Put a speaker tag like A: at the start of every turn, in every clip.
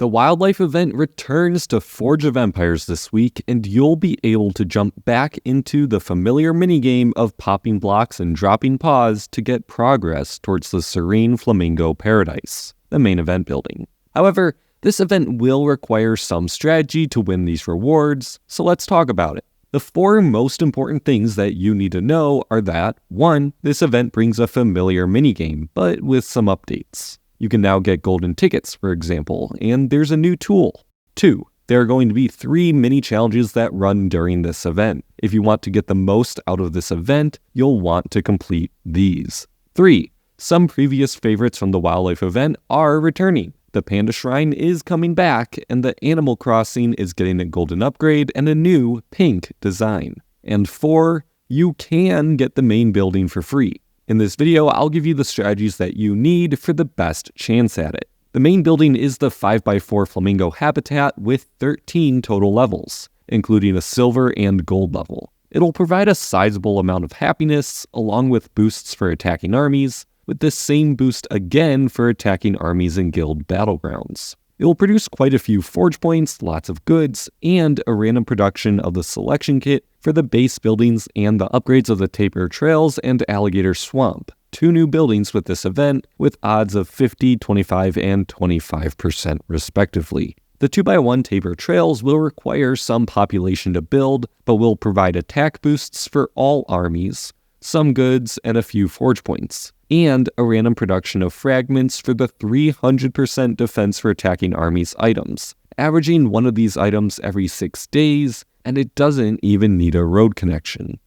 A: The wildlife event returns to Forge of Empires this week, and you'll be able to jump back into the familiar minigame of popping blocks and dropping paws to get progress towards the serene Flamingo Paradise, the main event building. However, this event will require some strategy to win these rewards, so let's talk about it. The 4 most important things that you need to know are that, 1, this event brings a familiar minigame, but with some updates. You can now get golden tickets, for example, and there's a new tool. 2, there are going to be 3 mini challenges that run during this event. If you want to get the most out of this event, you'll want to complete these. 3, some previous favorites from the wildlife event are returning. The Panda Shrine is coming back, and the Animal Crossing is getting a golden upgrade and a new pink design. And 4, you can get the main building for free. In this video, I'll give you the strategies that you need for the best chance at it. The main building is the 5x4 Flamingo Habitat with 13 total levels, including a silver and gold level. It'll provide a sizable amount of happiness, along with boosts for attacking armies, with the same boost again for attacking armies in guild battlegrounds. It will produce quite a few forge points, lots of goods, and a random production of the selection kit for the base buildings and the upgrades of the Tapir Trails and Alligator Swamp, 2 new buildings with this event, with odds of 50, 25, and 25% respectively. The 2x1 Tapir Trails will require some population to build, but will provide attack boosts for all armies, some goods, and a few forge points, and a random production of fragments for the 300% defense for attacking armies items, averaging one of these items every 6 days, and it doesn't even need a road connection.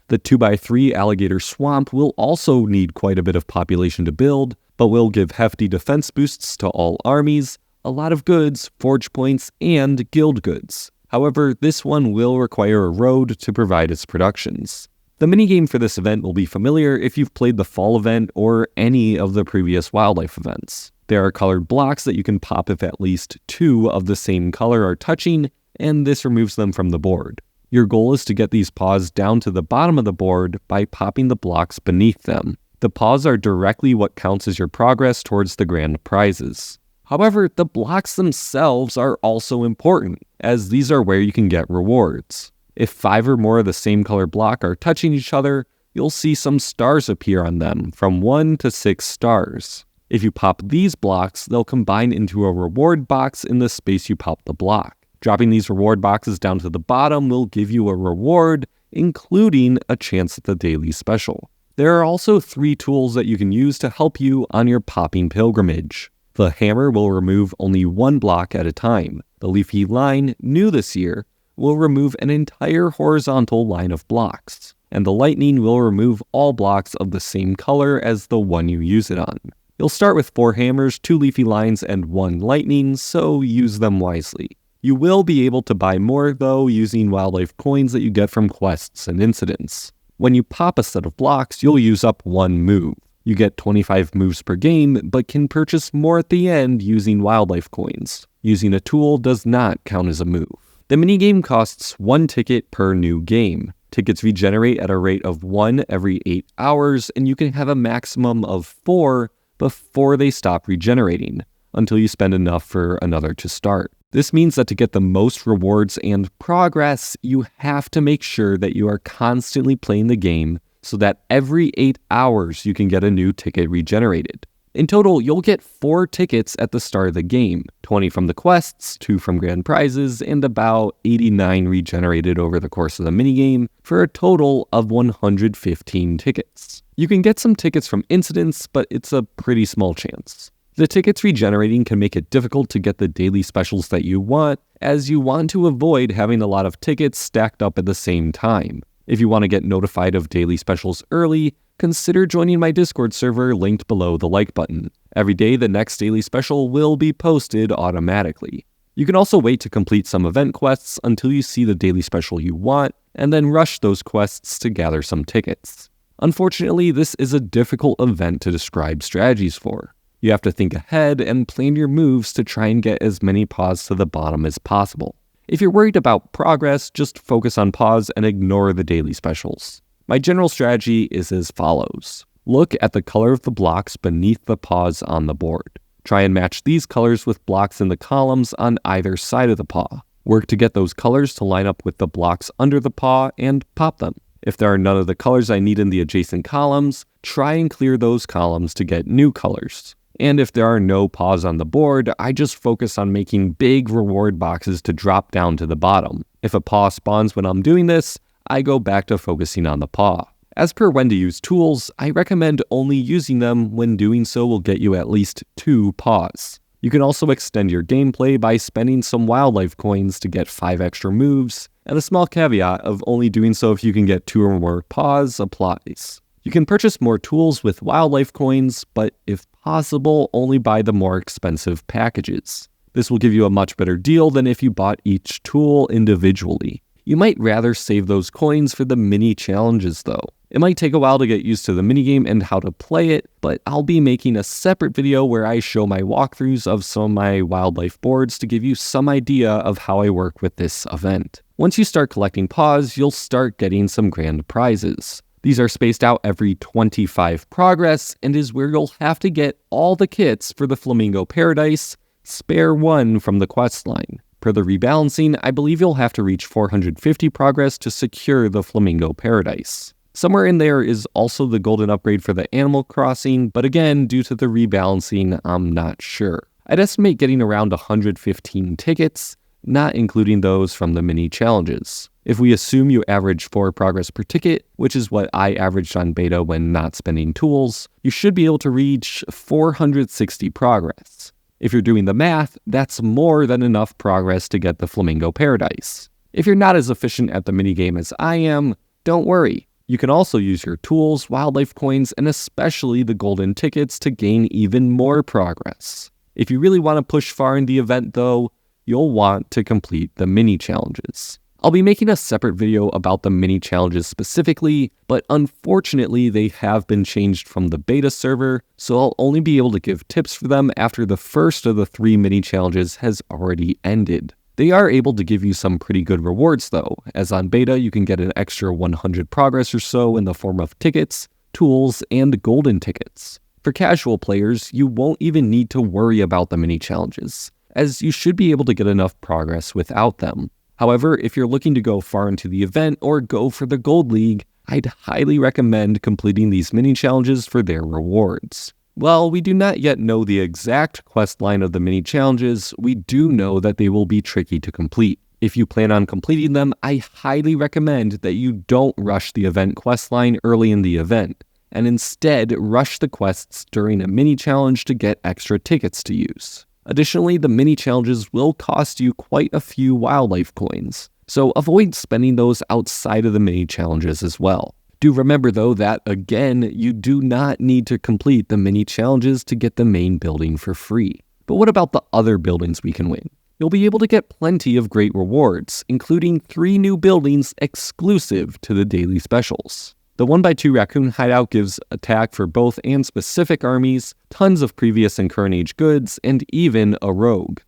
A: The 2x3 Alligator Swamp will also need quite a bit of population to build, but will give hefty defense boosts to all armies, a lot of goods, forge points, and guild goods. However, this one will require a road to provide its productions. The minigame for this event will be familiar if you've played the fall event or any of the previous wildlife events. There are colored blocks that you can pop if at least 2 of the same color are touching, and this removes them from the board. Your goal is to get these paws down to the bottom of the board by popping the blocks beneath them. The paws are directly what counts as your progress towards the grand prizes. However, the blocks themselves are also important, as these are where you can get rewards. If 5 or more of the same color block are touching each other, you'll see some stars appear on them, from 1 to 6 stars. If you pop these blocks, they'll combine into a reward box in the space you pop the block. Dropping these reward boxes down to the bottom will give you a reward, including a chance at the daily special. There are also 3 tools that you can use to help you on your popping pilgrimage. The hammer will remove only 1 block at a time. The leafy line, new this year, will remove an entire horizontal line of blocks, and the lightning will remove all blocks of the same color as the one you use it on. You'll start with 4 hammers, 2 leafy lines, and 1 lightning, so use them wisely. You will be able to buy more, though, using wildlife coins that you get from quests and incidents. When you pop a set of blocks, you'll use up 1 move. You get 25 moves per game, but can purchase more at the end using wildlife coins. Using a tool does not count as a move. The minigame costs 1 ticket per new game. Tickets regenerate at a rate of 1 every 8 hours, and you can have a maximum of 4 before they stop regenerating, until you spend enough for another to start. This means that to get the most rewards and progress, you have to make sure that you are constantly playing the game so that every 8 hours you can get a new ticket regenerated. In total, you'll get 4 tickets at the start of the game, 20 from the quests, 2 from grand prizes, and about 89 regenerated over the course of the minigame, for a total of 115 tickets. You can get some tickets from incidents, but it's a pretty small chance. The tickets regenerating can make it difficult to get the daily specials that you want, as you want to avoid having a lot of tickets stacked up at the same time. If you want to get notified of daily specials early, consider joining my Discord server linked below the like button. Every day, the next daily special will be posted automatically. You can also wait to complete some event quests until you see the daily special you want, and then rush those quests to gather some tickets. Unfortunately, this is a difficult event to describe strategies for. You have to think ahead and plan your moves to try and get as many paws to the bottom as possible. If you're worried about progress, just focus on paws and ignore the daily specials. My general strategy is as follows. Look at the color of the blocks beneath the paws on the board. Try and match these colors with blocks in the columns on either side of the paw. Work to get those colors to line up with the blocks under the paw and pop them. If there are none of the colors I need in the adjacent columns, try and clear those columns to get new colors. And if there are no paws on the board, I just focus on making big reward boxes to drop down to the bottom. If a paw spawns when I'm doing this, I go back to focusing on the paw. As per when to use tools, I recommend only using them when doing so will get you at least 2 paws. You can also extend your gameplay by spending some wildlife coins to get 5 extra moves, and a small caveat of only doing so if you can get 2 or more paws applies. You can purchase more tools with wildlife coins, but if possible, only buy the more expensive packages. This will give you a much better deal than if you bought each tool individually. You might rather save those coins for the mini challenges though. It might take a while to get used to the minigame and how to play it, but I'll be making a separate video where I show my walkthroughs of some of my wildlife boards to give you some idea of how I work with this event. Once you start collecting paws, you'll start getting some grand prizes. These are spaced out every 25 progress and is where you'll have to get all the kits for the Flamingo Paradise, spare 1 from the quest line. Per the rebalancing, I believe you'll have to reach 450 progress to secure the Flamingo Paradise. Somewhere in there is also the golden upgrade for the Animal Crossing, but again, due to the rebalancing, I'm not sure. I'd estimate getting around 115 tickets, not including those from the mini challenges. If we assume you average 4 progress per ticket, which is what I averaged on beta when not spending tools, you should be able to reach 460 progress. If you're doing the math, that's more than enough progress to get the Flamingo Paradise. If you're not as efficient at the minigame as I am, don't worry. You can also use your tools, wildlife coins, and especially the golden tickets to gain even more progress. If you really want to push far in the event though, you'll want to complete the mini challenges. I'll be making a separate video about the mini challenges specifically, but unfortunately they have been changed from the beta server, so I'll only be able to give tips for them after the first of the 3 mini challenges has already ended. They are able to give you some pretty good rewards though, as on beta you can get an extra 100 progress or so in the form of tickets, tools, and golden tickets. For casual players, you won't even need to worry about the mini challenges, as you should be able to get enough progress without them. However, if you're looking to go far into the event or go for the Gold League, I'd highly recommend completing these mini challenges for their rewards. While we do not yet know the exact quest line of the mini challenges, we do know that they will be tricky to complete. If you plan on completing them, I highly recommend that you don't rush the event quest line early in the event, and instead rush the quests during a mini challenge to get extra tickets to use. Additionally, the mini challenges will cost you quite a few wildlife coins, so avoid spending those outside of the mini challenges as well. Do remember though that, again, you do not need to complete the mini challenges to get the main building for free. But what about the other buildings we can win? You'll be able to get plenty of great rewards, including 3 new buildings exclusive to the daily specials. The 1x2 Raccoon Hideout gives attack for both and specific armies, tons of previous and current age goods, and even a rogue.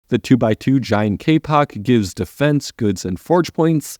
A: The 2x2 Giant Kapok gives defense, goods, and forge points,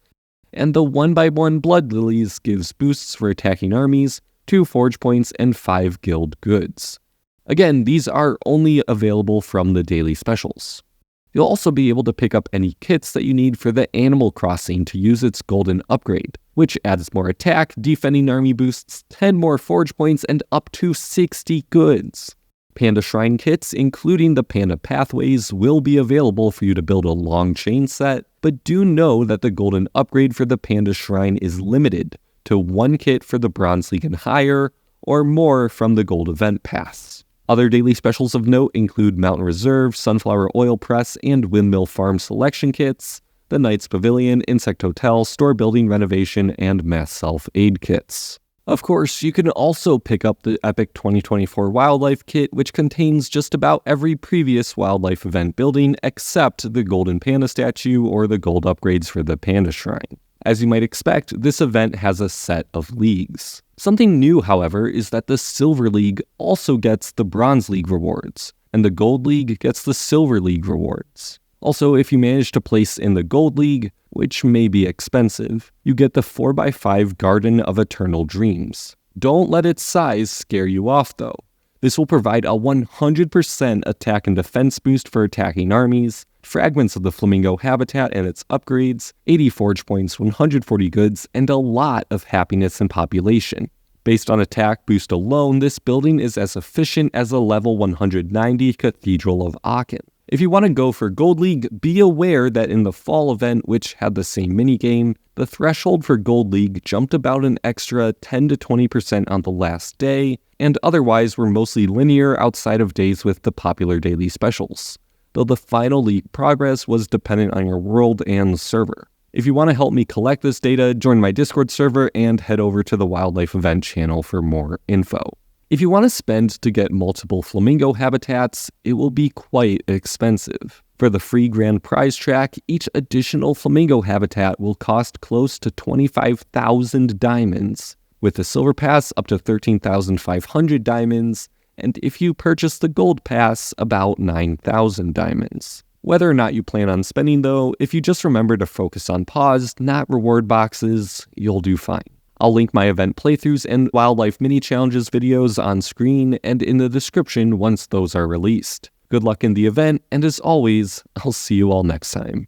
A: and the 1x1 Blood Lilies gives boosts for attacking armies, 2 forge points, and 5 guild goods. Again, these are only available from the daily specials. You'll also be able to pick up any kits that you need for the Animal Crossing to use its golden upgrade, which adds more attack, defending army boosts, 10 more forge points, and up to 60 goods. Panda Shrine kits, including the Panda Pathways, will be available for you to build a long chain set, but do know that the golden upgrade for the Panda Shrine is limited to 1 kit for the Bronze League and higher, or more from the Gold Event Pass. Other daily specials of note include Mountain Reserve, Sunflower Oil Press, and Windmill Farm selection kits, the Knight's Pavilion, Insect Hotel, Store Building Renovation, and Mass Self-Aid kits. Of course, you can also pick up the Epic 2024 Wildlife Kit, which contains just about every previous wildlife event building except the Golden Panda statue or the gold upgrades for the Panda Shrine. As you might expect, this event has a set of leagues. Something new, however, is that the Silver League also gets the Bronze League rewards, and the Gold League gets the Silver League rewards. Also, if you manage to place in the Gold League, which may be expensive, you get the 4x5 Garden of Eternal Dreams. Don't let its size scare you off though. This will provide a 100% attack and defense boost for attacking armies, fragments of the Flamingo Habitat and its upgrades, 80 forge points, 140 goods, and a lot of happiness and population. Based on attack boost alone, this building is as efficient as a level 190 Cathedral of Aachen. If you want to go for Gold League, be aware that in the fall event, which had the same minigame, the threshold for Gold League jumped about an extra 10 to 20% on the last day, and otherwise were mostly linear outside of days with the popular daily specials, though the final league progress was dependent on your world and server. If you want to help me collect this data, join my Discord server and head over to the Wildlife Event channel for more info. If you want to spend to get multiple Flamingo Habitats, it will be quite expensive. For the free grand prize track, each additional Flamingo Habitat will cost close to 25,000 diamonds, with the Silver Pass up to 13,500 diamonds, and if you purchase the Gold Pass, about 9,000 diamonds. Whether or not you plan on spending though, if you just remember to focus on Paws, not reward boxes, you'll do fine. I'll link my event playthroughs and wildlife mini challenges videos on screen and in the description once those are released. Good luck in the event, and as always, I'll see you all next time.